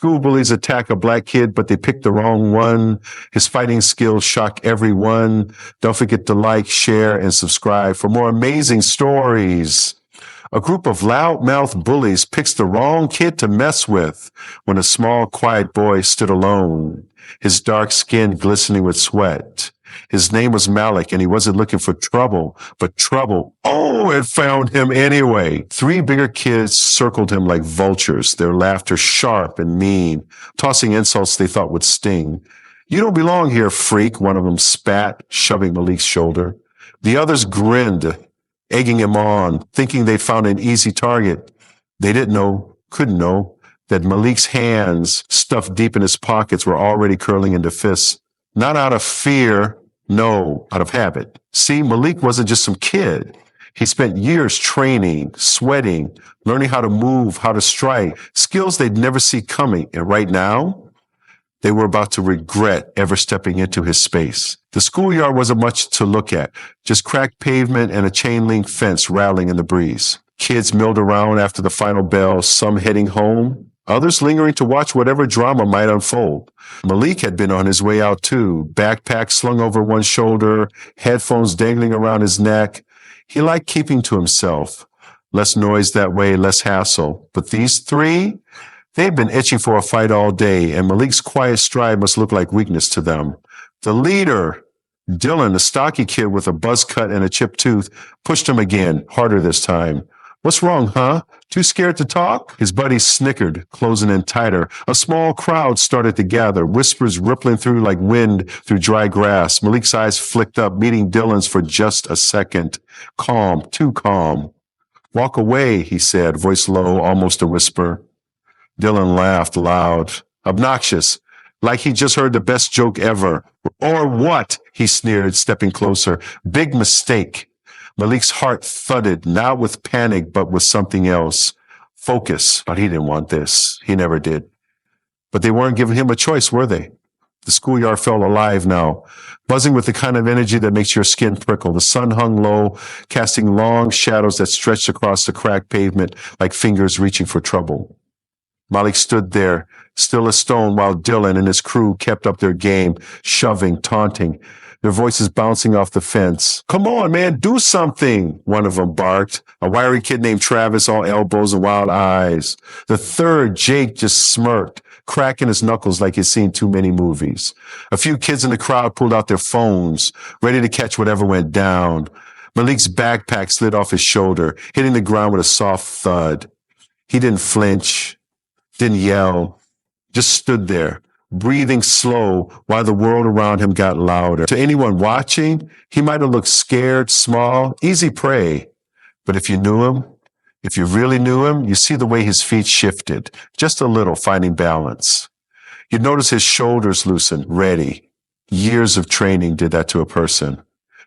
School bullies attack a black kid, but they pick the wrong one. His fighting skills shock everyone. Don't forget to like, share, and subscribe for more amazing stories. A group of loudmouth bullies picks the wrong kid to mess with when a small, quiet boy stood alone, his dark skin glistening with sweat. His name was Malik, and he wasn't looking for trouble, but trouble, it found him anyway. 3 bigger kids circled him like vultures, their laughter sharp and mean, tossing insults they thought would sting. "You don't belong here, freak," one of them spat, shoving Malik's shoulder. The others grinned, egging him on, thinking they'd found an easy target. They couldn't know, that Malik's hands, stuffed deep in his pockets, were already curling into fists. Not out of fear, no, out of habit. See, Malik wasn't just some kid. He spent years training, sweating, learning how to move, how to strike, skills they'd never see coming. And right now, they were about to regret ever stepping into his space. The schoolyard wasn't much to look at, just cracked pavement and a chain-link fence rattling in the breeze. Kids milled around after the final bell, some heading home, others lingering to watch whatever drama might unfold. Malik had been on his way out too, backpack slung over one shoulder, headphones dangling around his neck. He liked keeping to himself. Less noise that way, less hassle. But these 3, they'd been itching for a fight all day, and Malik's quiet stride must look like weakness to them. The leader, Dylan, a stocky kid with a buzz cut and a chipped tooth, pushed him again, harder this time. "What's wrong, huh? Too scared to talk?" His buddies snickered, closing in tighter. A small crowd started to gather, whispers rippling through like wind through dry grass. Malik's eyes flicked up, meeting Dylan's for just a second. Calm, too calm. "Walk away," he said, voice low, almost a whisper. Dylan laughed loud. Obnoxious, like he just heard the best joke ever. "Or what?" he sneered, stepping closer. "Big mistake." Malik's heart thudded, not with panic, but with something else. Focus. But he didn't want this. He never did. But they weren't giving him a choice, were they? The schoolyard felt alive now, buzzing with the kind of energy that makes your skin prickle. The sun hung low, casting long shadows that stretched across the cracked pavement like fingers reaching for trouble. Malik stood there, still as stone, while Dylan and his crew kept up their game, shoving, taunting, their voices bouncing off the fence. "Come on, man, do something," one of them barked, a wiry kid named Travis, all elbows and wild eyes. The third, Jake, just smirked, cracking his knuckles like he'd seen too many movies. A few kids in the crowd pulled out their phones, ready to catch whatever went down. Malik's backpack slid off his shoulder, hitting the ground with a soft thud. He didn't flinch, didn't yell, just stood there, breathing slow while the world around him got louder. To anyone watching, he might have looked scared, small, easy prey. But if you knew him, if you really knew him, you see the way his feet shifted, just a little, finding balance. You'd notice his shoulders loosen, ready. Years of training did that to a person.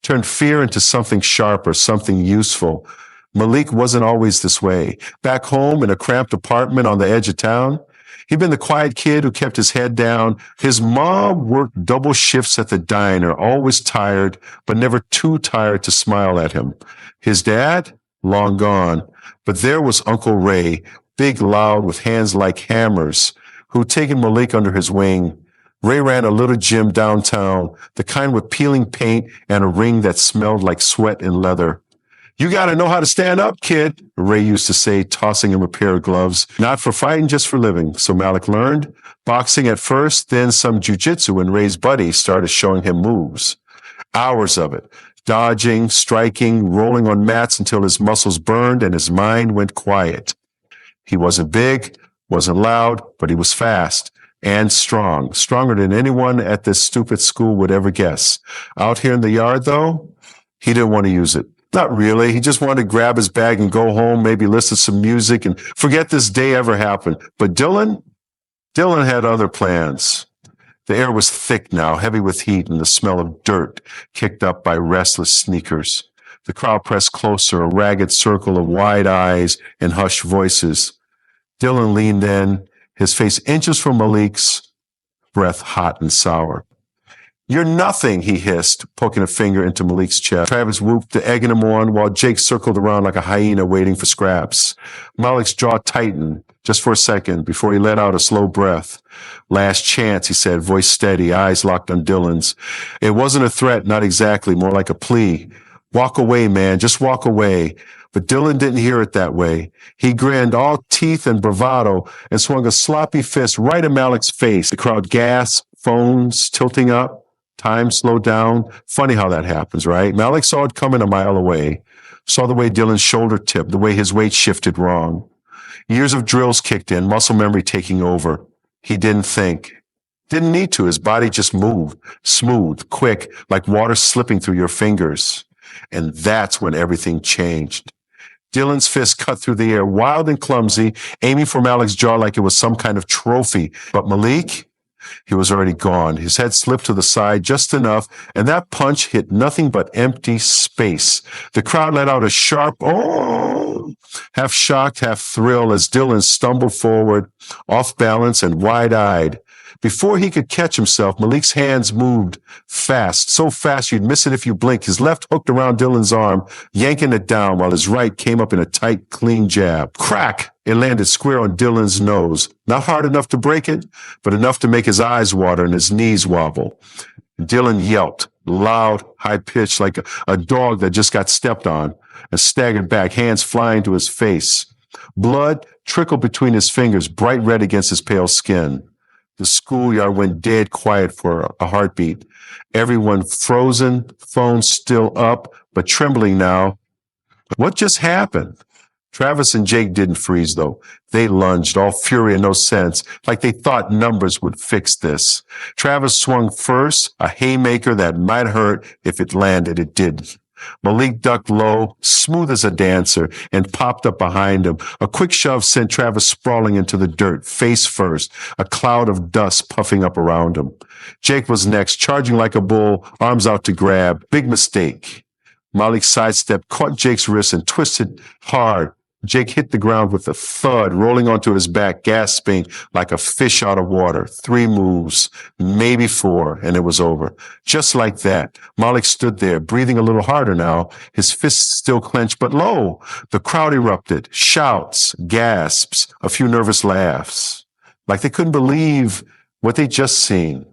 Turned fear into something sharper, something useful. Malik wasn't always this way. Back home in a cramped apartment on the edge of town, he'd been the quiet kid who kept his head down. His mom worked double shifts at the diner, always tired, but never too tired to smile at him. His dad? Long gone. But there was Uncle Ray, big, loud, with hands like hammers, who'd taken Malik under his wing. Ray ran a little gym downtown, the kind with peeling paint and a ring that smelled like sweat and leather. "You got to know how to stand up, kid," Ray used to say, tossing him a pair of gloves. Not for fighting, just for living. So Malik learned boxing at first, then some jujitsu when Ray's buddies started showing him moves. Hours of it, dodging, striking, rolling on mats until his muscles burned and his mind went quiet. He wasn't big, wasn't loud, but he was fast and strong, stronger than anyone at this stupid school would ever guess. Out here in the yard, though, he didn't want to use it. Not really. He just wanted to grab his bag and go home, maybe listen to some music and forget this day ever happened. But Dylan had other plans. The air was thick now, heavy with heat and the smell of dirt kicked up by restless sneakers. The crowd pressed closer, a ragged circle of wide eyes and hushed voices. Dylan leaned in, his face inches from Malik's, breath hot and sour. You're nothing, he hissed, poking a finger into Malik's chest. Travis whooped, egging him on, while Jake circled around like a hyena waiting for scraps. Malik's jaw tightened just for a second before he let out a slow breath. Last chance, he said, voice steady, eyes locked on Dylan's. It wasn't a threat, not exactly, more like a plea. Walk away, man, just walk away. But Dylan didn't hear it that way. He grinned, all teeth and bravado, and swung a sloppy fist right in Malik's face. The crowd gasped, phones tilting up. Time slowed down. Funny how that happens, right? Malik saw it coming a mile away. Saw the way Dylan's shoulder tipped, the way his weight shifted wrong. Years of drills kicked in, muscle memory taking over. He didn't think. Didn't need to. His body just moved. Smooth, quick, like water slipping through your fingers. And that's when everything changed. Dylan's fist cut through the air, wild and clumsy, aiming for Malik's jaw like it was some kind of trophy. But Malik, he was already gone. His head slipped to the side just enough, and that punch hit nothing but empty space. The crowd let out a sharp, oh, half shocked, half thrill as Dylan stumbled forward, off balance and wide-eyed. Before he could catch himself, Malik's hands moved fast, so fast you'd miss it if you blink. His left hooked around Dylan's arm, yanking it down while his right came up in a tight, clean jab. Crack! It landed square on Dylan's nose. Not hard enough to break it, but enough to make his eyes water and his knees wobble. Dylan yelped, loud, high-pitched, like a dog that just got stepped on, and staggered back, hands flying to his face. Blood trickled between his fingers, bright red against his pale skin. The schoolyard went dead quiet for a heartbeat. Everyone frozen, phones still up, but trembling now. What just happened? Travis and Jake didn't freeze, though. They lunged, all fury and no sense, like they thought numbers would fix this. Travis swung first, a haymaker that might hurt if it landed. It didn't. Malik ducked low, smooth as a dancer, and popped up behind him. A quick shove sent Travis sprawling into the dirt, face first, a cloud of dust puffing up around him. Jake was next, charging like a bull, arms out to grab. Big mistake. Malik sidestepped, caught Jake's wrist, and twisted hard. Jake hit the ground with a thud, rolling onto his back, gasping like a fish out of water. 3 moves, maybe 4, and it was over. Just like that, Malik stood there, breathing a little harder now, his fists still clenched, but lo, the crowd erupted. Shouts, gasps, a few nervous laughs. Like they couldn't believe what they'd just seen.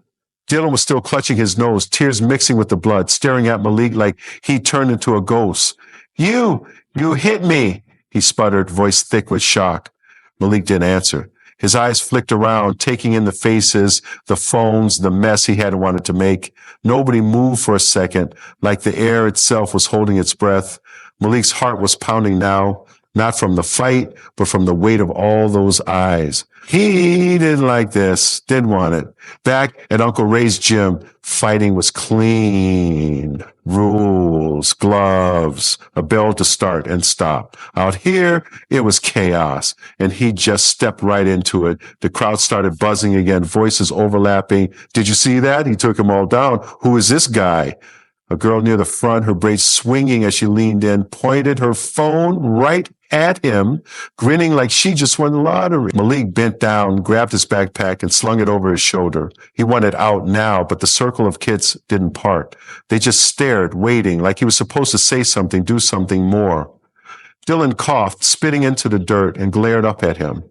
Dylan was still clutching his nose, tears mixing with the blood, staring at Malik like he turned into a ghost. You hit me, he sputtered, voice thick with shock. Malik didn't answer. His eyes flicked around, taking in the faces, the phones, the mess he hadn't wanted to make. Nobody moved for a second, like the air itself was holding its breath. Malik's heart was pounding now, not from the fight, but from the weight of all those eyes. He didn't like this, didn't want it. Back at Uncle Ray's gym, fighting was clean. Rules, gloves, a bell to start and stop. Out here, it was chaos, and he just stepped right into it. The crowd started buzzing again, voices overlapping. Did you see that? He took them all down. Who is this guy? A girl near the front, her braids swinging as she leaned in, pointed her phone right at him, grinning like she just won the lottery. Malik bent down, grabbed his backpack, and slung it over his shoulder. He wanted out now, but the circle of kids didn't part. They just stared, waiting, like he was supposed to say something, do something more. Dylan coughed, spitting into the dirt, and glared up at him.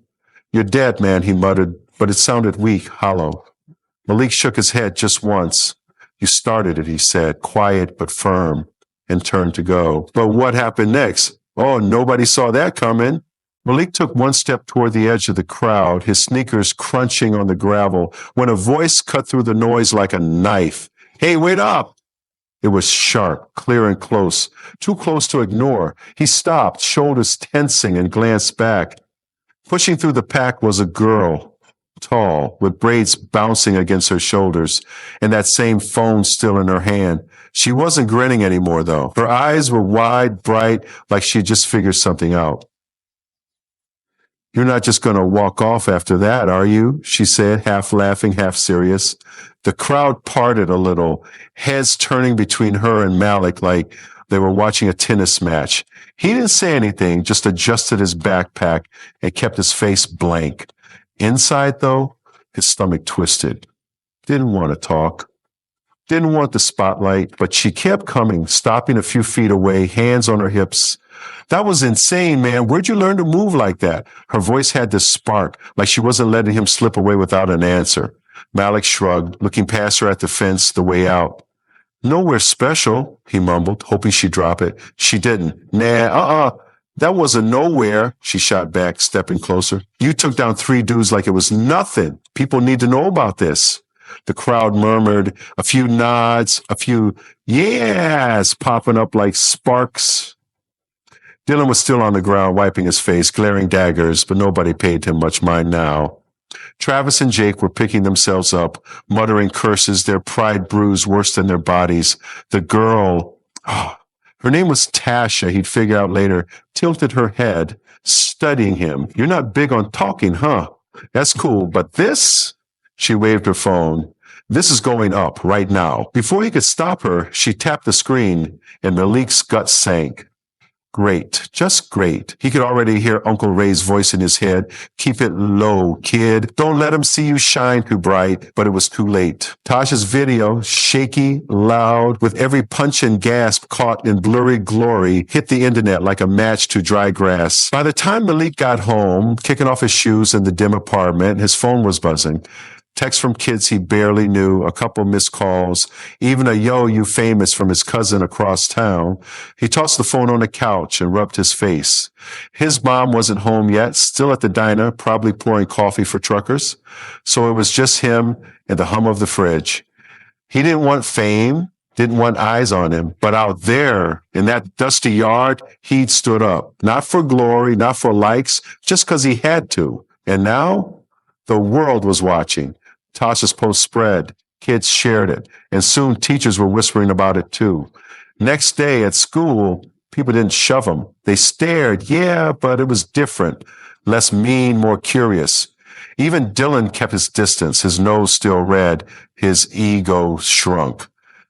You're dead, man, he muttered, but it sounded weak, hollow. Malik shook his head just once. You started it, he said, quiet but firm, and turned to go. But what happened next? Oh, nobody saw that coming. Malik took one step toward the edge of the crowd, his sneakers crunching on the gravel, when a voice cut through the noise like a knife. Hey, wait up! It was sharp, clear and close, too close to ignore. He stopped, shoulders tensing, and glanced back. Pushing through the pack was a girl. Tall, with braids bouncing against her shoulders, and that same phone still in her hand. She wasn't grinning anymore, though. Her eyes were wide, bright, like she had just figured something out. You're not just going to walk off after that, are you? She said, half laughing, half serious. The crowd parted a little, heads turning between her and Malik like they were watching a tennis match. He didn't say anything, just adjusted his backpack and kept his face blank. Inside, though, his stomach twisted. Didn't want to talk. Didn't want the spotlight, but she kept coming, stopping a few feet away, hands on her hips. That was insane, man. Where'd you learn to move like that? Her voice had this spark, like she wasn't letting him slip away without an answer. Malik shrugged, looking past her at the fence, the way out. Nowhere special, he mumbled, hoping she'd drop it. She didn't. Nah, that wasn't nowhere, she shot back, stepping closer. You took down 3 dudes like it was nothing. People need to know about this. The crowd murmured, a few nods, a few yes popping up like sparks. Dylan was still on the ground, wiping his face, glaring daggers, but nobody paid him much mind now. Travis and Jake were picking themselves up, muttering curses, their pride bruised worse than their bodies. The girl, her name was Tasha, he'd figure out later, tilted her head, studying him. You're not big on talking, huh? That's cool, but this? She waved her phone. This is going up right now. Before he could stop her, she tapped the screen, and Malik's gut sank. Great, just great. He could already hear Uncle Ray's voice in his head. Keep it low, kid. Don't let him see you shine too bright. But it was too late. Tasha's video, shaky, loud, with every punch and gasp caught in blurry glory, hit the internet like a match to dry grass. By the time Malik got home, kicking off his shoes in the dim apartment, his phone was buzzing. Texts from kids he barely knew, a couple missed calls, even a "yo, you famous" from his cousin across town. He tossed the phone on the couch and rubbed his face. His mom wasn't home yet, still at the diner, probably pouring coffee for truckers. So it was just him and the hum of the fridge. He didn't want fame, didn't want eyes on him, but out there in that dusty yard, he'd stood up. Not for glory, not for likes, just because he had to. And now the world was watching. Tasha's post spread. Kids shared it. And soon teachers were whispering about it too. Next day at school, people didn't shove him. They stared. Yeah, but it was different. Less mean, more curious. Even Dylan kept his distance, his nose still red, his ego shrunk.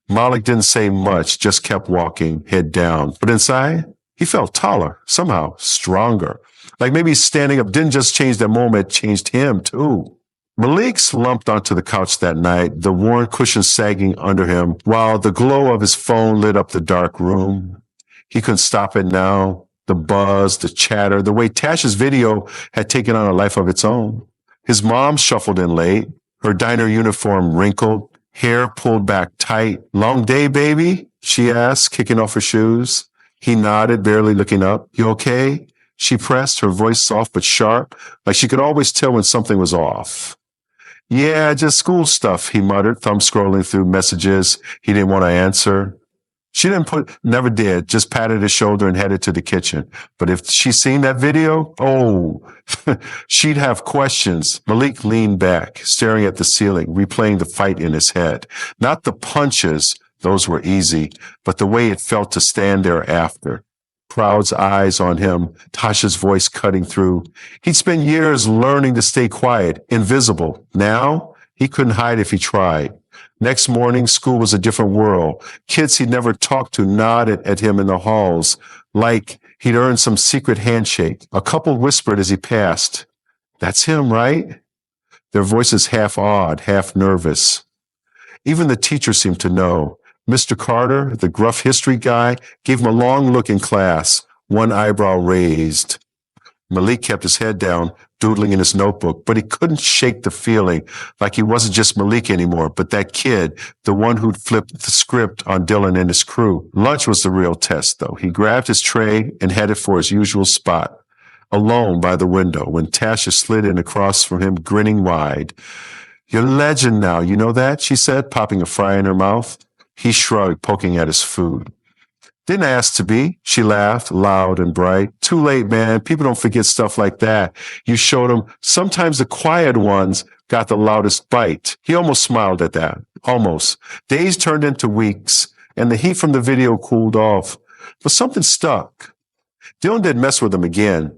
Malik didn't say much, just kept walking, head down. But inside, he felt taller, somehow stronger. Like maybe standing up didn't just change that moment, it changed him too. Malik slumped onto the couch that night, the worn cushions sagging under him, while the glow of his phone lit up the dark room. He couldn't stop it now. The buzz, the chatter, the way Tasha's video had taken on a life of its own. His mom shuffled in late, her diner uniform wrinkled, hair pulled back tight. Long day, baby? She asked, kicking off her shoes. He nodded, barely looking up. You okay? She pressed, her voice soft but sharp, like she could always tell when something was off. Yeah, just school stuff, he muttered, thumb scrolling through messages he didn't want to answer. She never did, just patted his shoulder and headed to the kitchen. But if she'd seen that video, she'd have questions. Malik leaned back, staring at the ceiling, replaying the fight in his head. Not the punches, those were easy, but the way it felt to stand there after. Crowd's eyes on him, Tasha's voice cutting through. He'd spent years learning to stay quiet, invisible. Now, he couldn't hide if he tried. Next morning, school was a different world. Kids he'd never talked to nodded at him in the halls, like he'd earned some secret handshake. A couple whispered as he passed, "That's him, right?" Their voices half awed, half nervous. Even the teacher seemed to know. Mr. Carter, the gruff history guy, gave him a long look in class, one eyebrow raised. Malik kept his head down, doodling in his notebook, but he couldn't shake the feeling like he wasn't just Malik anymore, but that kid, the one who'd flipped the script on Dylan and his crew. Lunch was the real test, though. He grabbed his tray and headed for his usual spot, alone by the window, when Tasha slid in across from him, grinning wide. "You're a legend now, you know that?" she said, popping a fry in her mouth. He shrugged, poking at his food. "Didn't ask to be," she laughed, loud and bright. "Too late, man. People don't forget stuff like that. You showed them. Sometimes the quiet ones got the loudest bite." He almost smiled at that. Almost. Days turned into weeks, and the heat from the video cooled off. But something stuck. Dylan didn't mess with him again.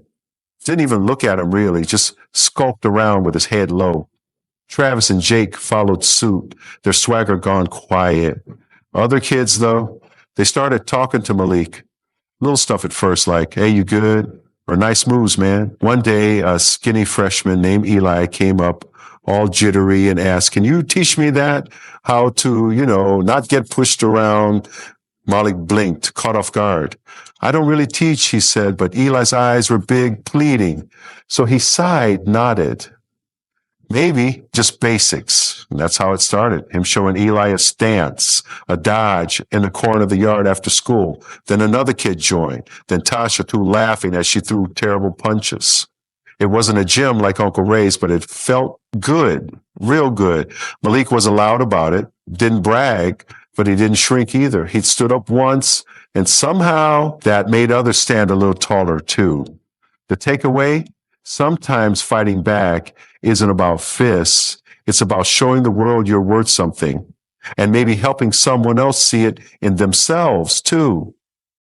Didn't even look at him, really. Just skulked around with his head low. Travis and Jake followed suit, their swagger gone quiet. Other kids, though, they started talking to Malik. Little stuff at first, like, "Hey, you good?" Or "Nice moves, man." One day, a skinny freshman named Eli came up, all jittery, and asked, "Can you teach me that? How to, not get pushed around?" Malik blinked, caught off guard. "I don't really teach," he said, but Eli's eyes were big, pleading. So he sighed, nodded. "Maybe just basics." And that's how it started. Him showing Eli a stance, a dodge in the corner of the yard after school. Then another kid joined. Then Tasha, too, laughing as she threw terrible punches. It wasn't a gym like Uncle Ray's, but it felt good, real good. Malik was loud about it, didn't brag, but he didn't shrink either. He'd stood up once, and somehow that made others stand a little taller too. The takeaway? Sometimes fighting back isn't about fists. It's about showing the world you're worth something, and maybe helping someone else see it in themselves too.